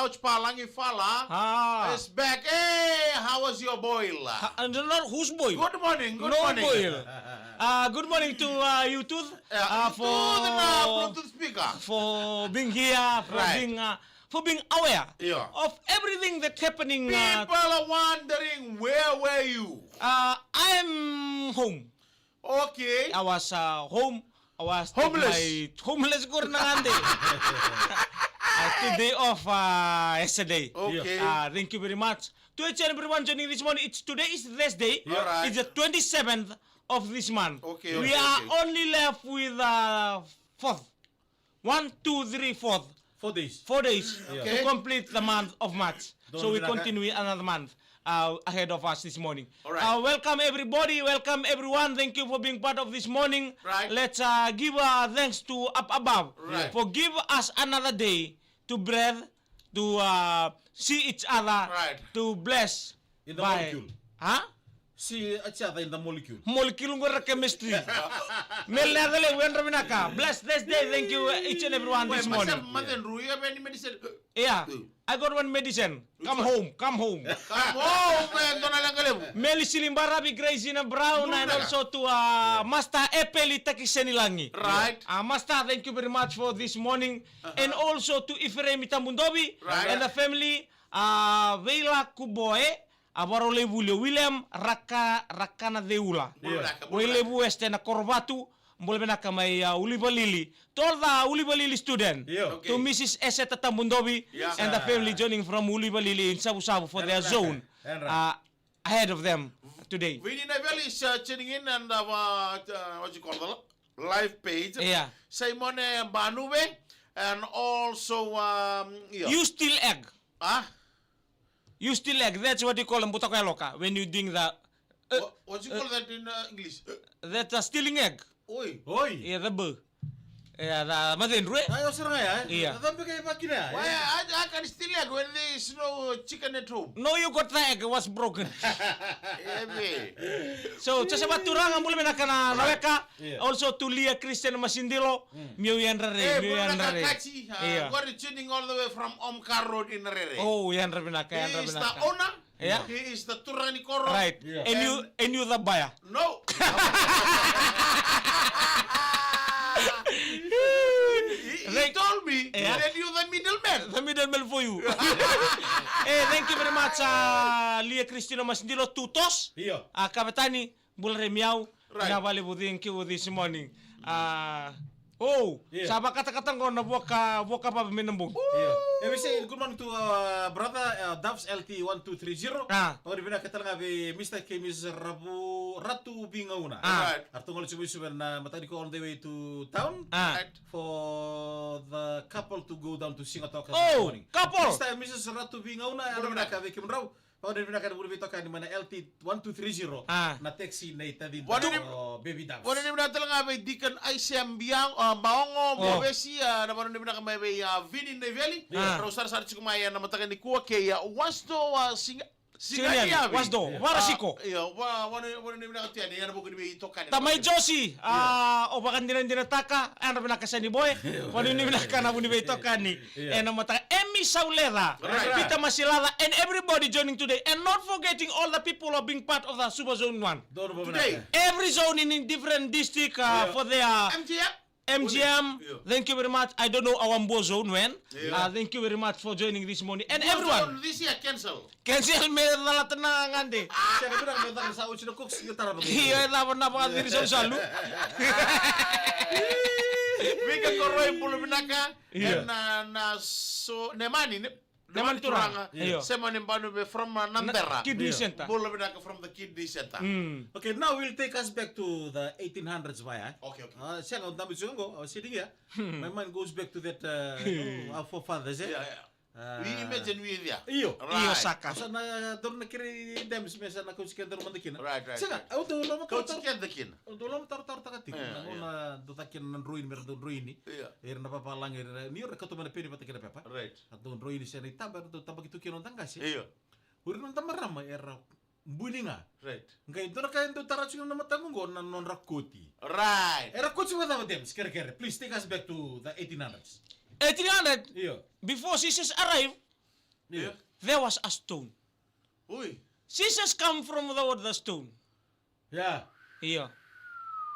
couch palangi fala is back. Hey, how was your boil? Who's boil? Good morning. Good No morning. boil. Good morning to YouTube Bluetooth speaker. for being here, for being aware of everything that's happening. People are wondering, where were you? I'm home. Okay. I was home. I was Homeless. Homeless ko na nga hindi. Today off yesterday. Okay. Thank you very much to each and everyone joining this morning. Today is Thursday. Alright. It's the 27th of this month. Okay, We are only left with 4th. 1, 2, 3, 4th. 4 days. 4 days Okay. to complete the month of March. So we continue another month ahead of us this morning. Alright. Welcome everybody. Welcome everyone. Thank you for being part of this morning. Right. Let's give thanks to up above Right. for give us another day to breathe, to see each other, Right. to bless. In the molecule. Huh? See each other in the molecule. Molecule ngora chemistry. Melagale wenra binaka. Bless this day. Thank you each and everyone this morning. You have any medicine? Yeah. I got one medicine. Come home. Come home. Come home, man. Don't lang kalim. Meli Silimbarabi, Grazina Brown, and also to Master Epeli Takisenilangi. Right. Master, thank you very much for this morning. And also to Ifremi Tamundobi and the family. Veila Kuboe, Abarole Bulio William Rakana Deula. Welebu Estena Corvatu. Mboleh may Uliva Lily. To all the Uliva Lily student. Okay. To Mrs. Eseta Tamundobi and the family joining from Uliva Lily in Sabu-Sabu for their zone ahead of them today. Vinny Navel is tuning in and what you call the live page. Yeah. Simon Banube and also You steal egg. You steal egg. That's what you call them butakwaloka when you doing the what you call that in English? that's stealing egg. Oi. Yeah, the bird. Yeah, the mother rue. Ayaw sila nga Iya. Tapi kayo makina. Why I can steal egg when there is no chicken at home? No, you got the egg. It was broken. Ebe. So, sa baturang ang muli na naweka. Yeah. Also to Leah Christian Masindilo. Miyo yan rare. Miyo yan rare. Kachi. We're tuning all the way from Omkar Road in Rere. Oh, yan rare binaka. Yan He rare is the binaka. owner. Yeah. He is the Turani Koro. Right. Yeah. And you the buyer. No. He told me that you the middleman. The middleman for you. Thank you very much, Leah Christina Masindilo Tutos. Iyo. Kapitani, bulare miyaw. Right. Nabali po thank you this morning. Yeah. Sabi kata-katang ko na buwak ka pa minambog. Yeah. We say good morning to brother Dubs LT 1230. Ori bina kita nga be Mr. K Miss Ratu Bingauna. Right. Artungol sumisu na matani ko on the way to town. Right. For the couple to go down to Singatoka this Oh, morning. couple. Mr. and Mrs. Ratu Bingauna, ano na ka be kimraw. Pwede rin na kada bulbi to ka ni mana LT 1230 na taxi na itadin baby Dubs. Wala naman natin lang may Deacon Aisem Biang, Baongo, Bobesi, na parang naman may Vinny Neveli. Pero sar-sar si kumaya na matakan ni Kuwa kaya wasto Sinyan, wasdo, warasiko. Wala naman natin yan. Yan na po kung may itokan. Tamay Josie, o baka hindi na dinataka, ano ba nakasa ni Boy? Kung hindi na nakana mo ni Beto Kani. And ang mata, Emmy Saulera, Peter Masilada, and everybody joining today. And not forgetting all the people who are being part of the Super Zone 1. Today. Every zone in different district for their MGM, thank you very much. I don't know our Mbo zone when. Thank you very much for joining this morning. And everyone. This year cancel. Cancel me na tenang ande. Siya ka bilang may sa uchi na cooks yung tara Iya, dapat napakadiri sa salu. Mika koroy pulo binaka. Na so nemani Neman Turanga. Semani banu be from Nandera. Kidney Center. Pulo binaka from the Kidney Center. Okay, now we'll take us back to the 1800s, Vaya. Okay. Siya nga, dami siya nga, sitting here. My mind goes back to that, our forefathers, eh? Yeah. We imagine we there. Iyo. Iyo Saka. Sa na, doon na kiri dems, may sa na kutsikan doon mandikin. Right. Siya nga, doon lang Coach Kendakin. doon lang tar-tar-takatik. Una, dotakin ng ruin, meron doon ruin ni. Na papalang, niyo, rekato man na pini pati kina pepa. Right. At doon ruin ni siya, tabar, doon tabag ito kinong tangkas, Iyo. Uri nang tamarama, era, mbuli nga. Right. Ngayon, doon na kayo doon taratsi ng namatangong ko, na non-rakuti. Right. Era kutsi wala mo dems, kere-kere. Please take us back to the 1800s. 1800, Iyo. before sisters arrived, Yeah. there was a stone. Oi. Scissors come from the word the stone. Yeah. Yeah.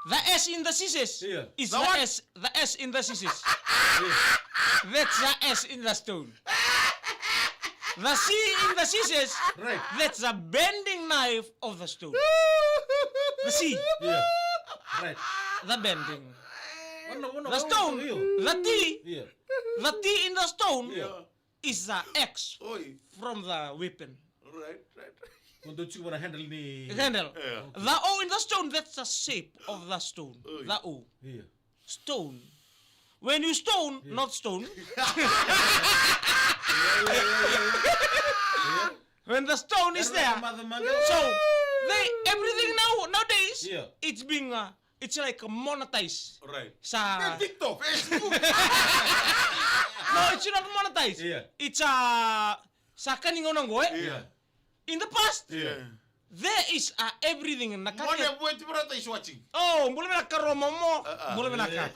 The S in the scissors Yeah. is The the what? S. The S in the scissors. Yeah. That's the S in the stone. The C in the scissors. Right. That's the bending knife of the stone. The C. Yeah. Right. The bending. Ano, The stone. The T. Yeah. The T in the stone Yeah. is the X Oi. from the weapon. Right. Kung doon siguro na handle ni... Handle. Yeah. The O in the stone, that's the shape of the stone. Oy. The O. Yeah. Stone. When you stone, not stone. When the stone is there, so everything nowadays, Yeah. it's being it's like monetized. Right. Sa TikTok, Facebook. no, it's not monetized. Yeah. It's sa kaningon ng goe. Yeah. In the past, Yeah. there is everything Mwana nakakit. buat berata is watching. Oh, mulai nakaromo mo, mulai naka.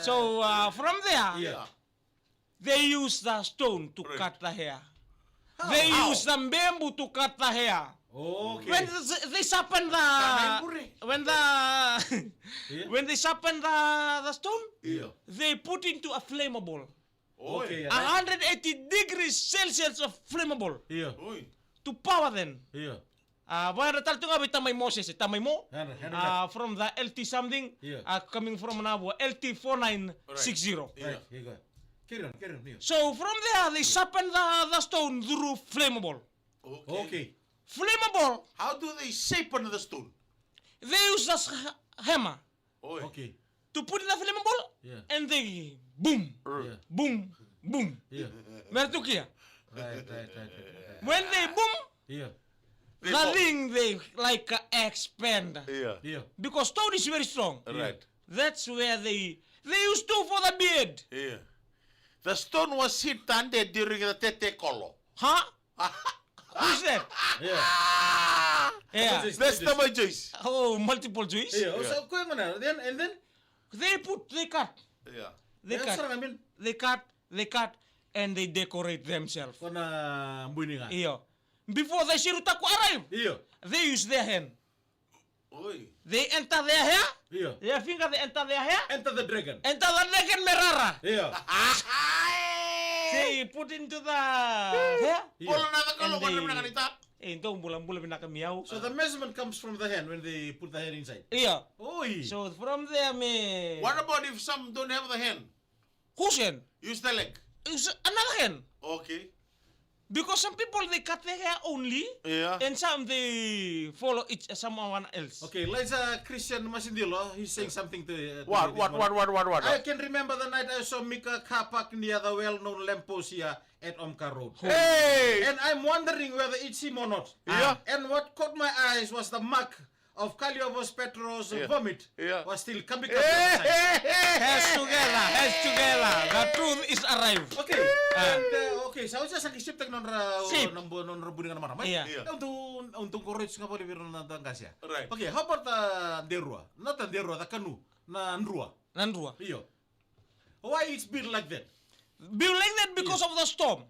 So from there, Yeah. they use the stone to Right. cut the hair. They How? use the bamboo to cut the hair. Okay. When they sharpen the when the Yeah. when they sharpen the stone, Yeah. they put into a flammable. Okay. Oi. 180 degrees Celsius of flammable Yeah. Oi. to power them. Yeah. Bueno, tal tu nga tamay Moses, tamay mo. Handle From the LT something, Yeah. coming from Nabo, LT 4960. Yeah. Right. Here you go. Carry on. Yeah. So from there, they sharpen the stone through flammable. Okay. Flammable, How do they shape under the stone? they use the hammer Oi. Okay. to put in the flammable, Yeah. and they boom, Yeah. boom, boom. Yeah. Mertukia. Right. When they boom, Yeah. They the fall. thing they like expand Yeah. Yeah. because stone is very strong. Right. That's where they use two for the beard. Yeah. The stone was hit under during the Tete Kolo. Huh? Who's that? Yeah. Yeah. That's the my choice. Oh, multiple choice. Yeah. So, kung ano, and then, They cut, Yeah. they yan, cut, sarang amin, they cut, and they decorate themselves. kung na mbuni nga. Iyo. Before the Shirutaku arrive, Iyo. they use their hand. Oi. They enter their hair, Iyo. their finger, they enter their hair, Enter the dragon. enter the neck and merara. Iyo. They put into the hair. Polo na the kalo And kung they- naman nakanita. Ito, bulan-bulan pinakamiyaw. So the measurement comes from the hand when they put the hand inside. Iya. Oi. So from there, me. What about if some don't have the hand? Whose hand? Use the leg. Is another hand. Okay. Because some people they cut their hair only, Yeah. and some they follow someone else. Okay, Liza Christian Masindilo, he's saying something to What? I can remember the night I saw Mika Kapak near the well-known lamppost here at Omka Road. Hey! And I'm wondering whether it's him or not. Yeah. And what caught my eyes was the mark of Kaliovos Petros' vomit Yeah. was still coming Hey, up. hey, hey, Hands hey. together. The truth is arrived. Okay. And okay, sa usa sa kisip tag non Sip. non rabuni nga naman. Yeah. Yeah. Untuk courage nga pala biro na tangkasya. Right. Okay, how about Derua? Not the Derua, the canoe. Na Nrua. Nandua. Iyo. Why it's built like that? Built like that because of the storm.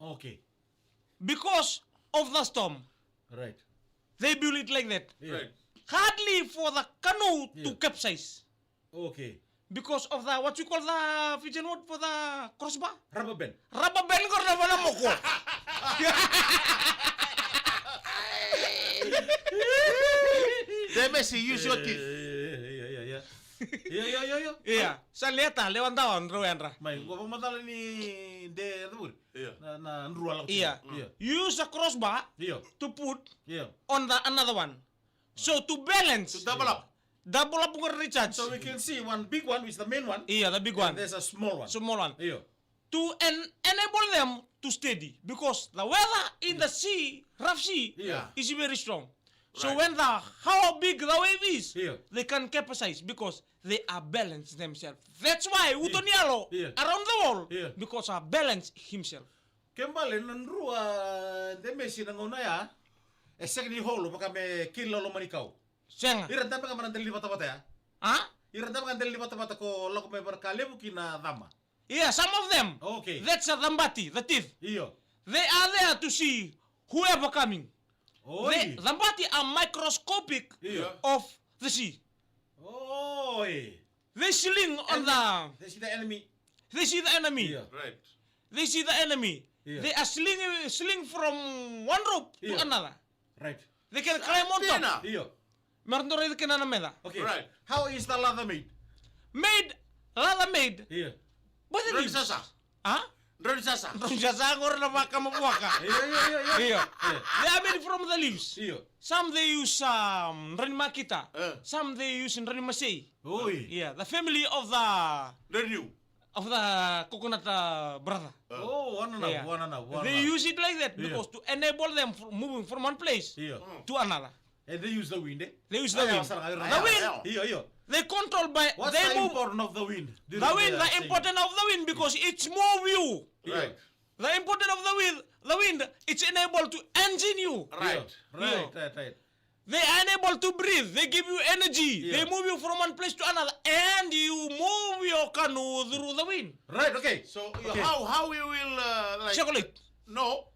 Okay. Because of the storm, Right. they built it like that. Yeah. Right. Hardly for the canoe to Yeah. capsize. Okay. Because of the, what you call the Fijian word for the crossbar? Rubber band. Rubber band ko na wala mo ko. They messy, use your teeth. Yeah. Iya, sa leta, lewantawan, Rowendra. May, gua madala ni de Rubur. Yeah. Na Nrua lang. Iya. Iya. Use a crossbar Iya. to put Iya. on the another one. So to balance, To double up. double up yung recharge. So we can see one big one, which is the main one. Iya, the big And one, there's a small one. small one. Iyo. To enable them to steady because the weather in the sea, rough sea, Yeah. is very strong. So Right. when how big the wave is, Yeah. they can capsize because they are balanced themselves. That's why Utonialo Yeah. around the world Yeah. because are balanced himself. Kembali na Nrua de Messi na nguna ya. Esek ni holo baka me kilo lo manikaw. Senga. Iranta pa ka deli bata-bata ya. Huh? Iranta pa ka deli bata-bata ko lako me barkale mo kina dama. Yeah, some of them. Okay. That's a dambati, the teeth. Iyo. They are there to see whoever coming. Oi. The body are microscopic Iya. of the sea. Oi. They sling on the. They see the enemy. They see the enemy. Iya. Right. They see the enemy. Yeah. They are sling from one rope to Yeah. another. Right. They can climb on top. Tina. Iya. Marndore de kenana meda. Okay. Right. How is the leather made? Leather made. Iya. What it Drone is? sasa. Huh? Drone sasa. Jazagor na baka mabuaka. Iya. Iya. Iya. They are made from the leaves. Iya. Some they use rani makita. Some they use rani masei. Oi. Yeah, the family of the Renew. coconut brother. Oh, one Yeah. They use it like that Yeah. because to enable them moving from one place Iya. to another. And they use the wind, eh? They use the wind. The wind. Iya. They control by What's they the move importance of the wind? the wind. The importance of the wind because it's move you. Right. The importance of the wind, it's enabled to engine you. Right. Right. They are unable to breathe. They give you energy. Yeah. They move you from one place to another, and you move your canoe through the wind. Right, okay. So Okay. how we will like Chocolate. no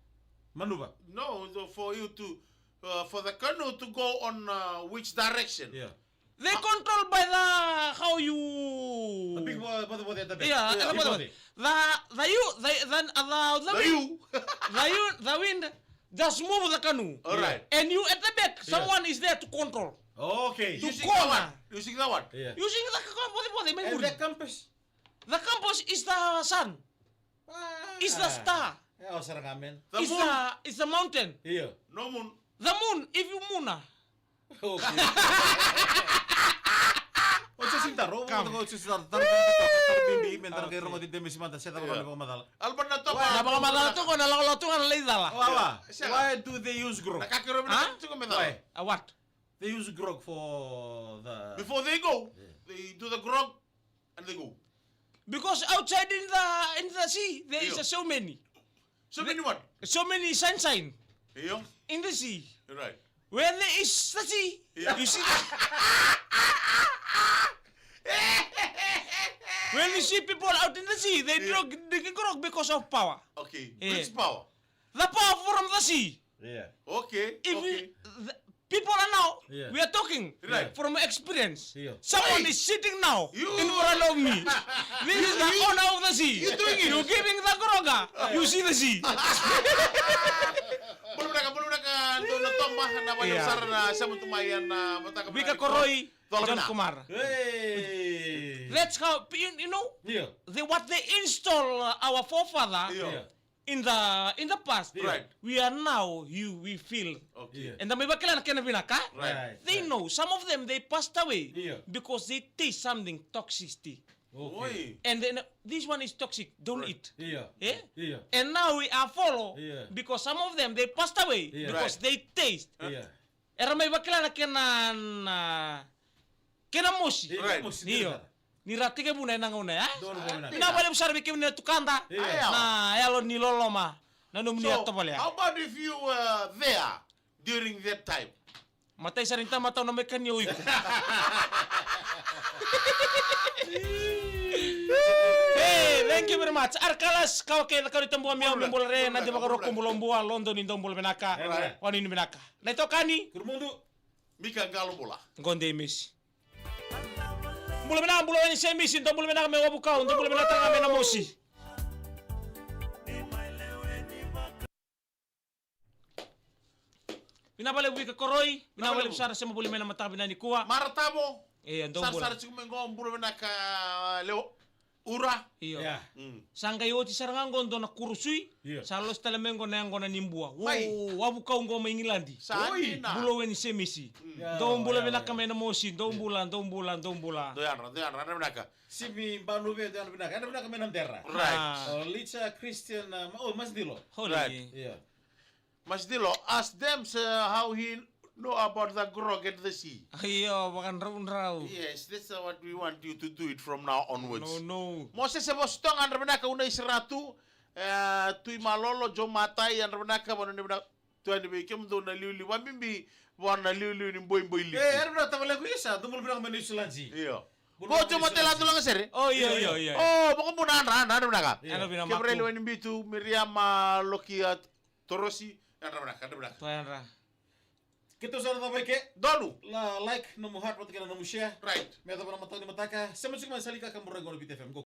Maneuver. for you to for the canoe to go on which direction? Yeah. They control by the how you. The big body at the back. Yeah, Big body. the wind just move the canoe. All right. And you at the back, someone is there to control. Okay. To Using corner. the what? Using the what? Yeah. Using the And the compass. The compass is the sun. Is the star. Yeah, sarang amin. The moon. Is the mountain. Iya. No moon. The moon, if you moon. Okay. Ocho sintaro, Kam. ko ocho sintaro. Tarbimbi, mentar kay rongo dito misimanta sa tawag ko madala. Alban na to. Napaka madala to ko nalolotungan na laidala. Wawa. Siya. Why do they use grog? Nakakiro Huh? na to ko medal. Why? What? They use grog for the Before they go, they do the grog and they go. Because outside in the sea there is Yeah. so many So many what? sunshine Yeah. in the sea. Right. Where there is the sea, Yeah. you see. When you see people out in the sea, they drink grog because of power. Okay. Yeah. Which power? The power from the sea. Yeah. Okay. If Okay. people are now, Yeah. we are talking Right. from experience. Yeah. Someone Hey. is sitting now You- in front of me. This is the owner of the sea. You doing it? You giving the groga. You see the sea. Belum nak untuk natombah na wala Yeah. besar na sa mutumayan na mataka. Bika Koroy, Tolong John na. Kumar. Hey. That's how you know Yeah. what they install our forefather Yeah. in the past. Right. We are now we feel. Okay. Yeah. And the mibakila na kinabinaka. Right. They know some of them they passed away Yeah. because they taste something toxicity. Okay. Oi. And then this one is toxic. Don't Right. eat. Yeah. Yeah? Yeah. And now we are follow Yeah. because some of them they passed away Yeah. because Right. they taste. Yeah. Era may bakila na kena moshi. Right. Iyo. Nirati ke bunay nang una ya. Doon mo na. Na wala besar bikin ni tukanda. Yeah. Na elo ni loloma. Na num ni So, ato pala. how about if you were there during that time? Matay sa rin tama na may kanyo iko. Hey, thank you very much. Arkalas kau ke kau ditembu miau mimbul re na di makaro kumbulomboa London indombul benaka. Right. Wani ni benaka. Na ito kani Kurmundu. Mika galo bola. gonde mis. Bulu benaka bulu ni semis indombul benaka me wabuka indombul benaka ngame na mosi. Binabalik wika koroy, binabalik besar sa mabuli mena mata binani kuwa. Maratamo. Indombul. Sar ciku mengo buru na ka leo ura. Iyo. Yeah. Sangga yo ti sarangan gondo na kurusui. Iya. Salos telemengo na yang gona nimbua. Mai. Wabuka ngo maingilandi. Saan na? Bulo weni semisi. Ya, Dong bula ya, benaka ya. mena mosi, dong bulan. Doyan, na benaka. Simi banu be dan binaka. Ada binaka menam terra. Right. Ah. Licha Christian Mas Dilo. Holy. Right. Yeah. Mas Dilo, ask them how he know about the grog at the sea. Ayo, makan raun. Yes, that's what we want you to do it from now onwards. No. Moses sebostong ang benaka unay seratu tui malolo jo matai ang benaka bono ni benaka tuan ni bikim do na liuli wamimbi wana liuli ni boy li. Eh, ada binaka tabale ko isa. Tumul binaka menusulansi. Iya. Bojo matela tulang sere. Oh iya. Oh, pokok bunan rana ada benaka. Ano bina Kebrele mako. wani bitu Miriam Lokia Torosi ada benaka. Tuan ra. Kita sudah tahu ke Donu. la like nomu heart pati kana nomu share. Right. Meta bana matang ni mataka. Sama cuma salika kan burra gono BTFM.